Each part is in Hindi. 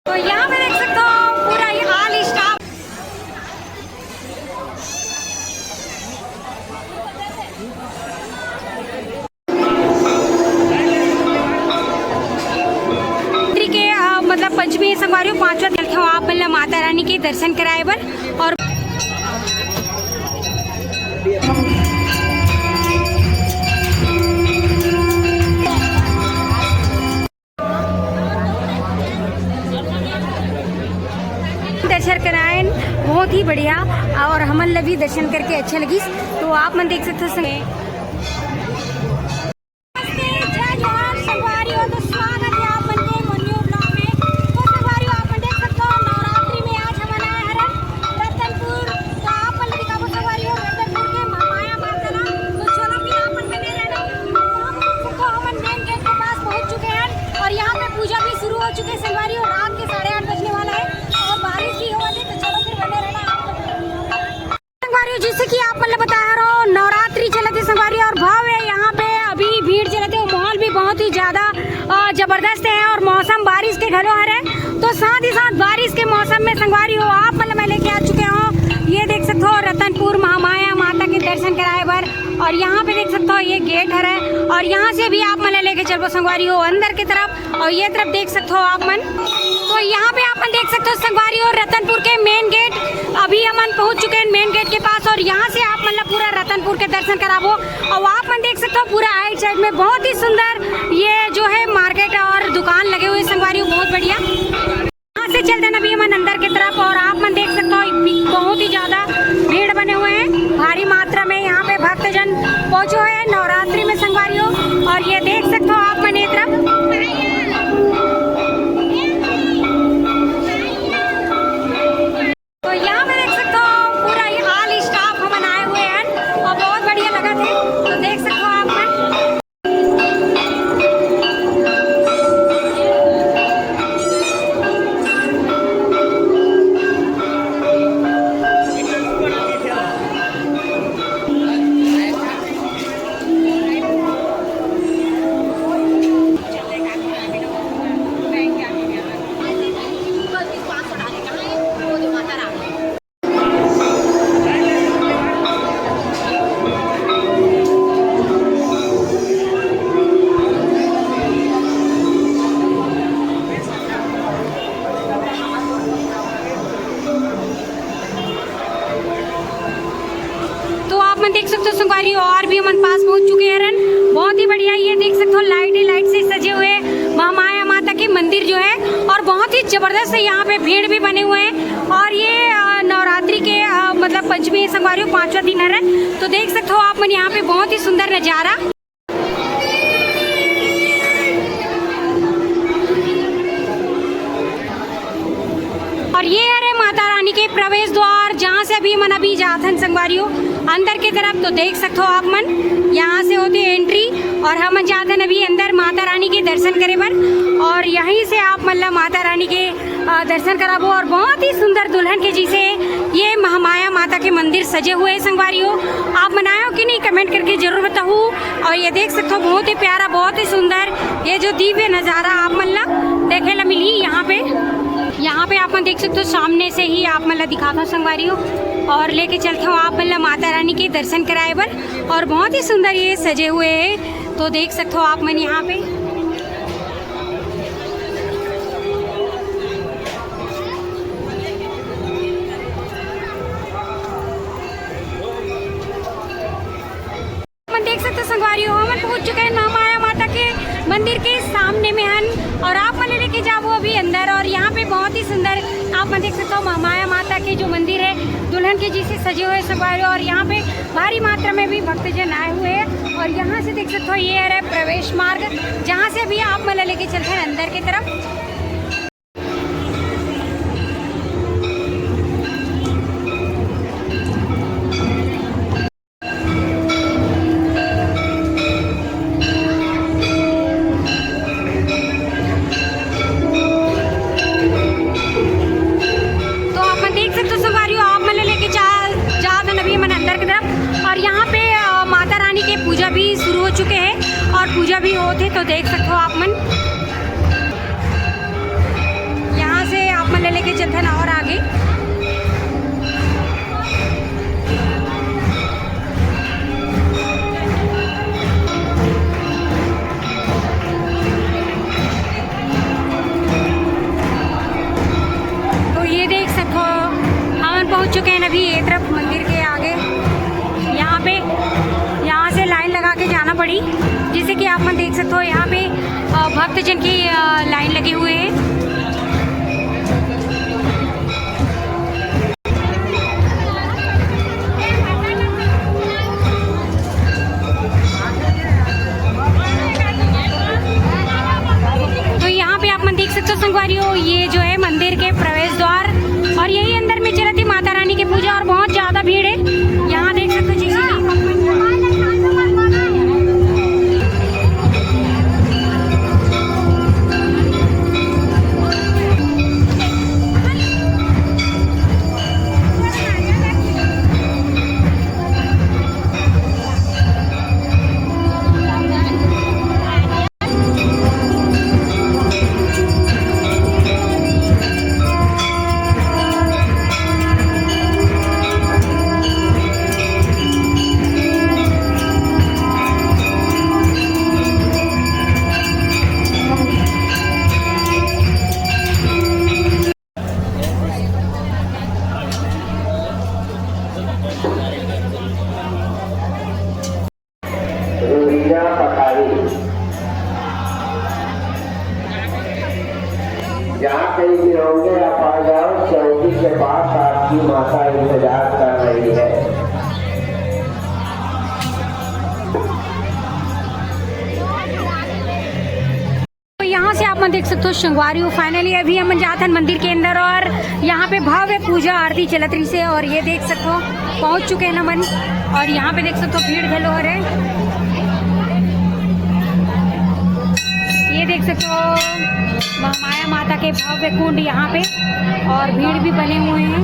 तो यहाँ पे देख सकते हो पूरा ये हाल स्टाफ के मतलब पंचमी संगवारी 5वां दिन थे आप मतलब माता रानी के दर्शन कराए बर और दर्शन कराए बहुत ही बढ़िया और हमन भी दर्शन करके अच्छा लगी। तो आप मन देख सकते हो संगवारी और रात के 8:30 बजने वाला है और बारिश भी हो रही तो चलो फिर बने रहना संगवारी। जैसे कि आप मतलब बता रहा हूँ नवरात्रि चलते संगवारी और भाव है यहाँ पे अभी भीड़ चलते हो माहौल भी बहुत ही ज्यादा जबरदस्त है और मौसम बारिश के घरों है तो साथ ही साथ बारिश के मौसम में संगवारी हो आप मतलब मैं लेके आ चुके हो ये देख सकते हो रतनपुर महामाया माता के दर्शन कराए बर और यहाँ पे देख सकते हो ये गेट है और यहाँ से भी आप मन लेके चलो संगवारी हो अंदर की तरफ और ये तरफ देख सकते हो आप मन। तो यहाँ पे आप मन देख सकते हो संगवारी हो रतनपुर के मेन गेट अभी हम पहुँच चुके हैं मेन गेट के पास और यहाँ से आप मतलब पूरा रतनपुर के दर्शन कराबो और आप मन देख सकते हो पूरा आइट साइड में बहुत ही सुंदर ये जो है मार्केट और दुकान लगे हुए संगवारी हो बहुत बढ़िया। यहाँ से चलते ना भी मन अंदर की तरफ और आप मन देख सकते हो बहुत ही ज्यादा भीड़ बने हुए हैं भारी मात्रा में यहाँ पे भक्तजन पहुंचे हुए हैं नवरात्रि में संगवारी हो और ये देख सकते हो आप मन ये तरफ तो यहाँ पे देख सकते हो पूरा ये हाल स्टाफ हम आए हुए हैं और बहुत बढ़िया लगा थे तो देख सकते हो आप मन। देख सकते हो संगवारी और भी हम पास पहुंच चुके हैं रन बहुत ही बढ़िया ये देख सकते हो लाइट से सजे हुए महामाया माता के मंदिर जो है और बहुत ही जबरदस्त है यहाँ पे भीड़ भी बने हुए हैं और ये नवरात्रि के मतलब पंचमी संगवारी 5वां दिन है तो देख सकते हो आप मन यहाँ पे बहुत ही सुंदर नजारा और ये है माता रानी के प्रवेश द्वार जहाँ से अभी मन अभी जाथन संगवारी हो अंदर की तरफ तो देख सकते हो आप मन यहाँ से होती है एंट्री और हम जाते अभी अंदर माता रानी के दर्शन करे बर और यहीं से आप मतलब माता रानी के दर्शन कराबो और बहुत ही सुंदर दुल्हन के जी से ये महामाया माता के मंदिर सजे हुए हैं संगवारी हो आप बनाए हो कि नहीं कमेंट करके जरूर बताओ और ये देख सकते हो बहुत ही प्यारा बहुत ही सुंदर ये जो दिव्य नज़ारा आप मतलब देखे ला मिली यहाँ पे आप देख सकते हो सामने से ही आप मतलब दिखाता संगवारी हो और लेके चलते हो आप मतलब माता रानी के दर्शन कराए बर और बहुत ही सुंदर ये सजे हुए हैं तो देख सकते हो आप मन यहाँ पे देख सकते हो संगवारी हो हम पहुँच चुके हैं महामाया माता के मंदिर के सामने में हन और आप मन लेके जाओ अभी अंदर और यहाँ पे बहुत ही सुंदर आप मन देख सकते हो महामाया माता के जो मंदिर है दुल्हन के जी से सजे हुए संगवारी और यहाँ पे भारी मात्रा में भी भक्तजन आए हुए हैं और यहाँ से देख सकते हो ये है प्रवेश मार्ग जहाँ से भी आप मन लेके चलते हैं अंदर की तरफ। पूजा भी शुरू हो चुके हैं और पूजा भी होते तो देख सकते हो आप मन यहाँ से जैसे कि आप मन देख सकते हो यहाँ पे भक्तजन की लाइन लगे हुए हैं। तो यहाँ पे आप मन देख सकते हो संगवारियों, ये जो है मंदिर के प्रवेश द्वार और यही अंदर में चला थी माता रानी की पूजा और बहुत ज्यादा भीड़ है। यहाँ देख सकते हो जी जहाँ कहीं भी होंगे आप आ जाओ, चौकी के पास आपकी माता इंतजार कर रही है। तो यहाँ से आप मन देख सकते हो संगवारियों, फाइनली अभी हम जाते हैं मंदिर के अंदर और यहाँ पे भव्य पूजा आरती चलत रही से और ये देख सकते हो पहुँच चुके हैं नमन और यहाँ पे देख सकते हो भीड़ घलो है। ये देख सकते हो महामाया माता के भव्य कुंड यहाँ पे और भीड़ भी बने हुए हैं।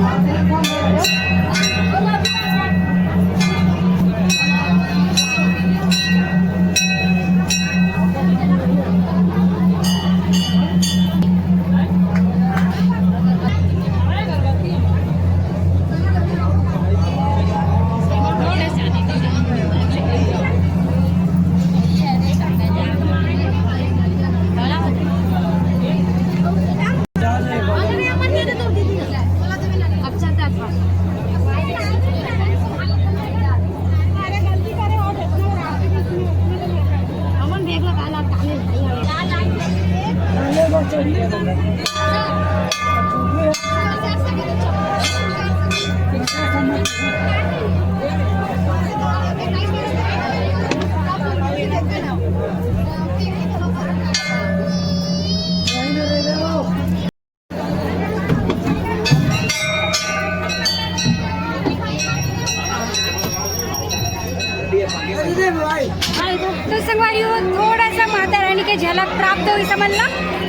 तो संगवारियों थोड़ा सा माता रानी के झलक प्राप्त हुई समझना,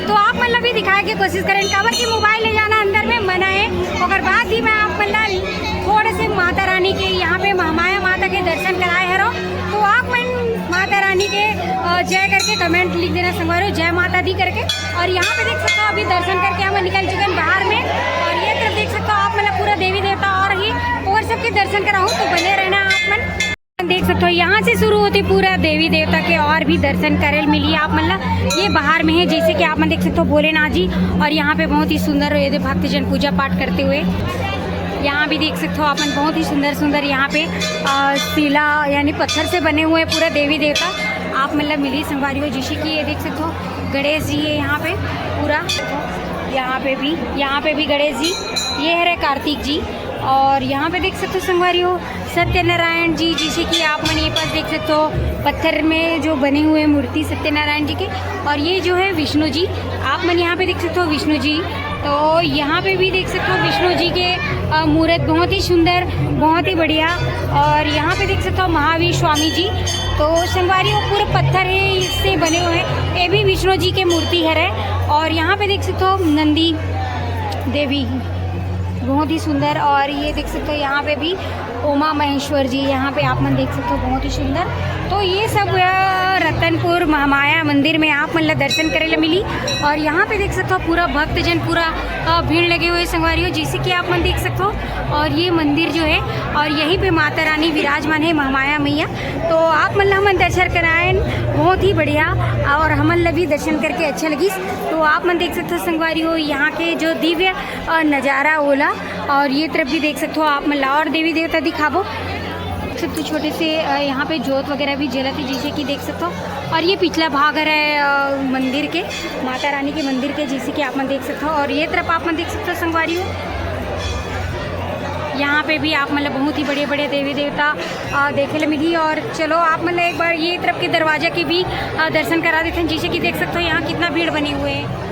तो आप मतलब भी दिखाए की कोशिश करें। काबर की मोबाइल ले जाना अंदर में मना है और बाद ही में आप मतलब थोड़े से माता रानी के यहाँ पे महामाया माता के दर्शन कराए है। तो आप मन माता रानी के जय करके कमेंट लिख देना संगवारियों, जय माता दी करके। और यहाँ पे देख सकते हो अभी दर्शन करके हम निकल चुके हैं बाहर में और ये तरफ देख सकते हो आप मतलब पूरा देवी देवता और सबके दर्शन कराऊँ, तो बने रहना आप मन। देख सकते हो यहाँ से शुरू होती पूरा देवी देवता के और भी दर्शन करे मिली आप मतलब ये बाहर में है। जैसे कि आप मन देख सकते हो भोलेनाथ जी और यहाँ पे बहुत ही सुंदर भक्तजन पूजा पाठ करते हुए यहाँ भी देख सकते हो आप मन, बहुत ही सुंदर सुंदर यहाँ पे शिला यानी पत्थर से बने हुए पूरा देवी देवता आप मतलब मिली संगवारियों। जैसे कि ये देख सकते हो गणेश जी है यहाँ पे पूरा, यहाँ पे भी गणेश जी, ये है कार्तिक जी और यहाँ पे देख सकते हो संगवारियों सत्यनारायण जी। जैसे कि आप मन ये पास देख सकते हो पत्थर में जो बने हुए मूर्ति सत्यनारायण जी के और ये जो है विष्णु जी, आप मन यहाँ पे देख सकते हो विष्णु जी। तो यहाँ पे भी देख सकते हो विष्णु जी के मूर्त बहुत ही सुंदर, बहुत ही बढ़िया। और यहाँ पे देख सकते हो महावीर स्वामी जी, तो संगवारियों पूरे पत्थर है इससे बने हुए हैं, ये भी विष्णु जी के मूर्ति है। और यहाँ पे देख सकते हो नंदी देवी बहुत ही सुंदर और ये देख सकते हो यहाँ पे भी उमा महेश्वर जी, यहाँ पे आप मन देख सकते हो बहुत ही सुंदर। तो ये सब रतनपुर महामाया मंदिर में आप मतलब दर्शन करे मिली और यहाँ पे देख सकते हो पूरा भक्तजन पूरा भीड़ लगे हुए संगवारियों, जैसे कि आप मन देख सकते हो। और ये मंदिर जो है और यहीं पे माता रानी विराजमान है महामाया मैया, तो आप मतलब हमन दर्शन कराएं बहुत ही बढ़िया और हमन भी दर्शन करके अच्छा लगी। तो आप मन देख सकते हो संगवारियों यहाँ के जो दिव्य नज़ारा ओला और ये तरफ भी देख सकते हो आप मतलब और देवी देवता दिखाबो। सकते हो छोटे से यहाँ पे जोत वगैरह भी जलती जैसे कि देख सकते हो। और ये पिछला भाग है मंदिर के, माता रानी के मंदिर के, जैसे कि आप मन देख सकते हो। और ये तरफ आप मन देख सकते हो संगवारी हो, यहाँ पे भी आप मतलब बहुत ही बड़े बड़े देवी देवता देखे ले मिली। और चलो आप मतलब एक बार ये तरफ के दरवाजा के भी दर्शन करा देते हैं, जैसे कि देख सकते हो यहाँ कितना भीड़ बने हुए हैं।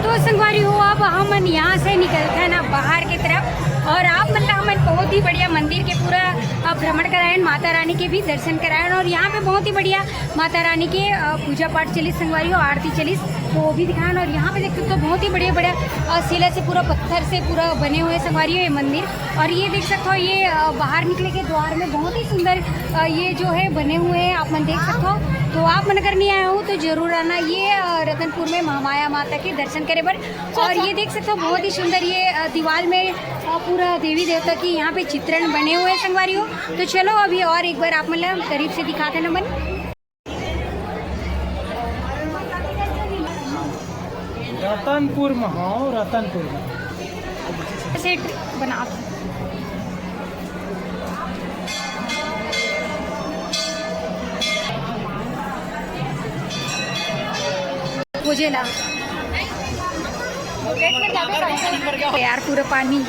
तो संगवारी हो, अब हम यहाँ से निकलते हैं ना बाहर की तरफ, और आप मतलब हमें बहुत ही बढ़िया मंदिर के पूरा भ्रमण कराएं, माता रानी के भी दर्शन कराएं। और यहाँ पे बहुत ही बढ़िया माता रानी के पूजा पाठ चली संगवारी हो, आरती चली, तो वो भी दिखाएं। और यहाँ पे देख सकते हो बहुत ही बढ़िया बढ़िया शिला से पूरा पत्थर से पूरा बने हुए संगवारी हो ये मंदिर। और ये देख सकते हो ये बाहर निकले के द्वार में बहुत ही सुंदर ये जो है बने हुए हैं, आप मन देख सकते हो। तो आप मन अगर नहीं आए हो तो जरूर आना ये रतनपुर में महामाया माता के दर्शन करे बर। और ये देख सकते हो बहुत ही सुंदर ये दीवार में पूरा देवी देवता की यहाँ पे चित्रण बने हुए हैं संगवारी हो। तो चलो अभी और एक बार आप मतलब करीब से दिखाते ना मन। रतनपुर में हो, रतनपुर में सेट बना मुझे ला यार पूरा पानी,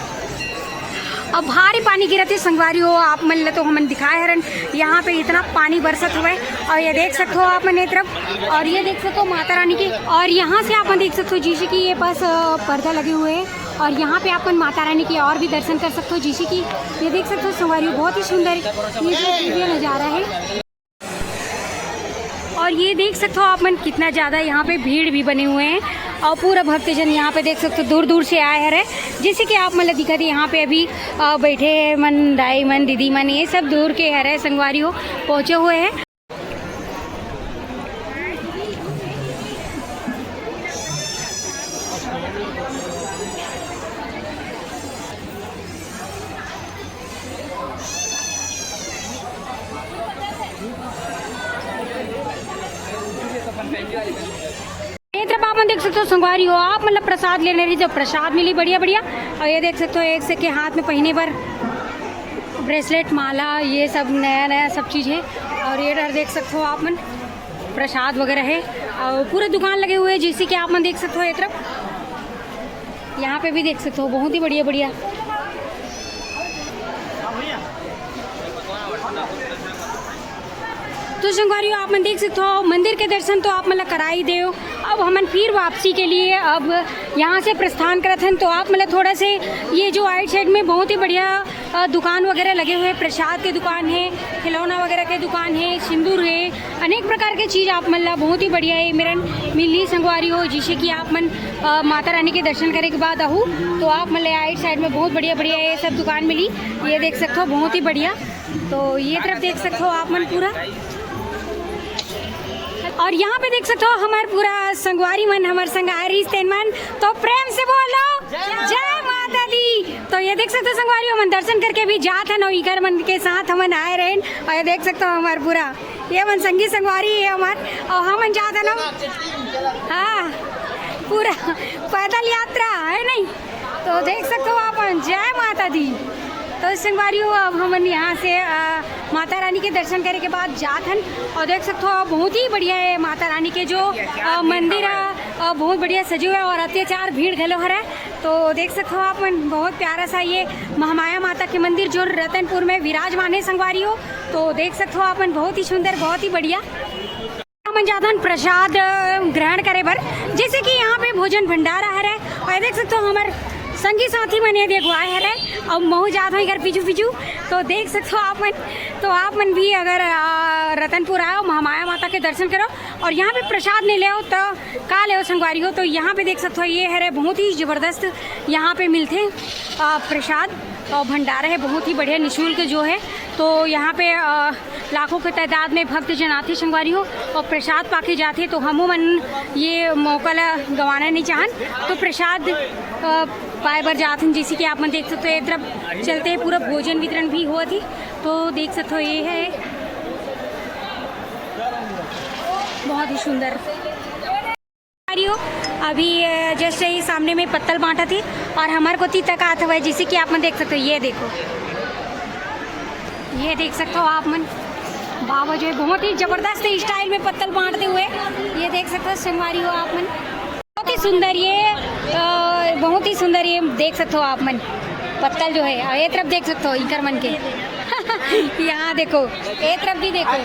अब भारी पानी गिरा थे संगवारी हो। आप मन तो हमन दिखाए हरन यहाँ पे इतना पानी बरसत हुआ है। और ये देख सकते हो आप मन तरफ, और ये देख सकते हो माता रानी की। और यहाँ से आप मन देख सकते हो जैसे कि ये पास पर्दा लगे हुए हैं, और यहाँ पे आप माता रानी की और भी दर्शन कर सकते हो, जैसे कि ये देख सकते हो संगवारी हो बहुत ही सुंदर ये नज़ारा है। और ये देख सकते हो आप मन कितना ज़्यादा यहाँ पे भीड़ भी बने हुए हैं, और पूरा भक्तजन यहाँ पे देख सकते हो दूर दूर से आए हैं। जैसे कि आप मतलब दिखा दी यहाँ पे अभी बैठे हैं मन, दाई मन, दीदी मन, ये सब दूर के है संगवारी हो पहुँचे हुए हैं। आप देख सकते हो संगवारी हो, आप मतलब प्रसाद लेने रही तो प्रसाद मिली बढ़िया बढ़िया। और ये देख सकते हो एक से के हाथ में पहने पर ब्रेसलेट, माला, ये सब नया नया सब चीज़ है। और ये डर देख सकते हो आप मन प्रसाद वगैरह है, और पूरे दुकान लगे हुए हैं, जैसे कि आप मन देख सकते हो एक तरफ यहाँ पे भी देख सकते हो बहुत ही बढ़िया बढ़िया। तो संगवारी हो आप मन देख सकते हो मंदिर के दर्शन तो आप मतलब करा ही दे हो। अब हमन फिर वापसी के लिए अब यहाँ से प्रस्थान करते हैं। तो आप मतलब थोड़ा से ये जो आइट साइड में बहुत ही बढ़िया दुकान वगैरह लगे हुए हैं, प्रसाद के दुकान है, खिलौना वगैरह के दुकान है, सिंदूर है, अनेक प्रकार की चीज़ आप मतलब बहुत ही बढ़िया है मेरन मिली संगवारी हो। जिससे कि आप मन माता रानी के दर्शन करने के बाद आहू तो आप मतलब आइट साइड में बहुत बढ़िया बढ़िया ये सब दुकान मिली, ये देख सकते हो बहुत ही बढ़िया। तो ये तरफ देख सकते हो आप मन पूरा, और यहाँ पे देख सकते हो हमारे पूरा संगवारी मन, हमारे संगारी मन, तो प्रेम से बोलो जय माता दी। तो ये देख सकते हो संगवारी हम दर्शन करके भी जात है नौकर मन के साथ हम आए रहे। और ये देख सकते हो हमारे पूरा ये मन संगी संगवारी है हमारे, और हम जात है ना, हाँ पूरा पैदल यात्रा है नहीं। तो देख सकते हो आप जय माता दी। तो संगवारी हो अब हम यहाँ से माता रानी के दर्शन करने के बाद जात हन, और देख सकते हो बहुत ही बढ़िया है माता रानी के जो मंदिर है बहुत बढ़िया सजे हुए, और अत्याचार भीड़ घलो हर है। तो देख सकते हो आप बहुत प्यारा सा ये महामाया माता के मंदिर जो रतनपुर में विराजमान है संगवारी हो। तो देख सकते हो आप बहुत ही सुंदर, बहुत ही बढ़िया। मन जातन प्रसाद ग्रहण करे बर, जैसे कि यहाँ पे भोजन भंडारा है और देख सकते हो हमारे संगी साथी मन ये देखो आए है और महू जात हो घर पीछू तो देख सकते हो आप मन भी अगर रतनपुर आओ महामाया माता के दर्शन करो और यहाँ पे प्रसाद नहीं ले तो का ले संगवारी हो। तो यहाँ पे देख सकते हो ये है बहुत ही ज़बरदस्त यहाँ पे मिलते प्रसाद और भंडारा है बहुत ही बढ़िया निःशुल्क जो है। तो यहाँ पे लाखों के तादाद में भक्त जन आते संगवारी हो और प्रसाद पाके जाते, तो हमो मन ये मौका गंवाना नहीं चाहन तो प्रसाद पाए बर जाते हैं। जैसे कि आप मन देख सकते हो एक तरफ चलते हैं पूरा भोजन वितरण भी हुआ थी, तो देख सकते हो ये है बहुत ही सुंदर। अभी जैसे ही सामने में पत्तल बांटा थी और हमारे को ती तक आता हुआ है, जैसे कि आप मन देख सकते हो ये देखो, ये देख सकते हो आप मन बाबा जो है बहुत ही ज़बरदस्त स्टाइल में पत्तल बांटते हुए ये देख सकते हो संगवारी हो आप मन। बहुत ही सुंदर ये देख सकते हो आप मन पत्तल जो है। ये तरफ देख सकते हो इकर मन के यहाँ देखो एक तरफ भी देखो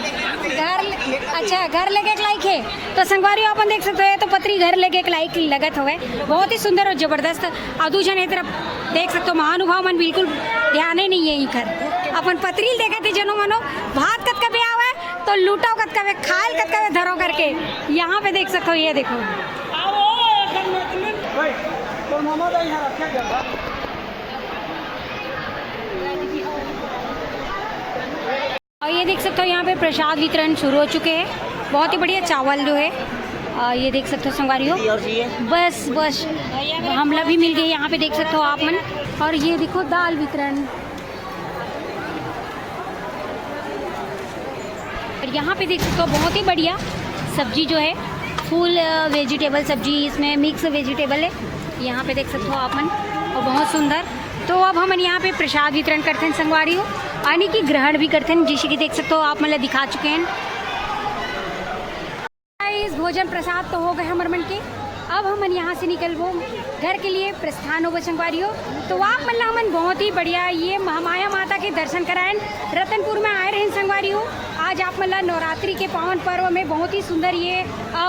घर लेके एक लाइक है तो संगवारी अपन देख सकते हो तो पत्री घर लेके एक लाइक लगत हुए बहुत ही सुंदर और जबरदस्त। अदूजन एक तरफ देख सकते हो महानुभाव मन बिल्कुल ध्यान ही नहीं है इकर अपन पत्री देखा थे जनो मनो भात कत का ब्याह है तो लूटो कत का खाल कत का धरो करके यहाँ पे देख सकते हो ये देखो। और ये देख सकते हो यहाँ पे प्रसाद वितरण शुरू हो चुके हैं, बहुत ही बढ़िया चावल जो है ये देख सकते हो संगवारी हो बस हमला भी मिल गई यहाँ पे देख सकते हो आप मन। और ये देखो दाल वितरण और यहाँ पे देख सकते हो बहुत ही बढ़िया सब्जी जो है फुल वेजिटेबल सब्जी, इसमें मिक्स वेजिटेबल है यहाँ पे देख सकते हो आप मन और बहुत सुंदर। तो अब हम यहाँ पे प्रसाद वितरण करते हैं संगवारी हो यानी कि ग्रहण भी करते हैं, जिसे कि देख सकते हो आप मतलब दिखा चुके हैं। इस भोजन प्रसाद तो हो गए हमारे मन के, अब हम यहाँ से निकल वो घर के लिए प्रस्थान हो संगवारी हो। तो आप मतलब हमन बहुत ही बढ़िया ये महामाया माता के दर्शन कराएं रतनपुर में आए रहे संगवारी हो। आज आप मतलब नवरात्रि के पावन पर्व में बहुत ही सुंदर ये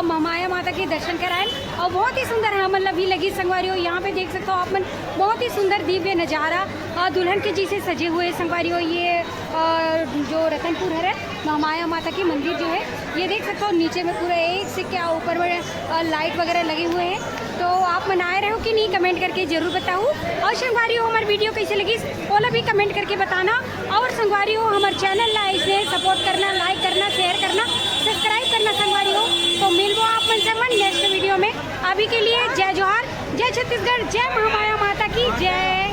महामाया माता के दर्शन कराएं और बहुत ही सुंदर है मतलब भी लगी संगवारी हो। यहाँ पे देख सकते हो आप मन बहुत ही सुंदर दिव्य नज़ारा दुल्हन के जैसे सजे हुए संगवारी हो। ये जो रतनपुर है महामाया माता की मंदिर जो है ये देख सकते हो नीचे में पूरा एक से क्या ऊपर में लाइट वगैरह लगे हुए हैं। तो आप मनाए रहे हो कि नहीं कमेंट करके ज़रूर बताओ। और संगवारी हो हमारी वीडियो कैसे लगी ओला भी कमेंट करके बताना। और संगवारी हो हमारे चैनल ला इसे सपोर्ट करना, लाइक करना, शेयर करना, सब्सक्राइब करना संगवारी हो। तो मिलबो आप मन से मन नेक्स्ट वीडियो में। अभी के लिए जय जोहार, जय छत्तीसगढ़, जय महामाया माता की जय।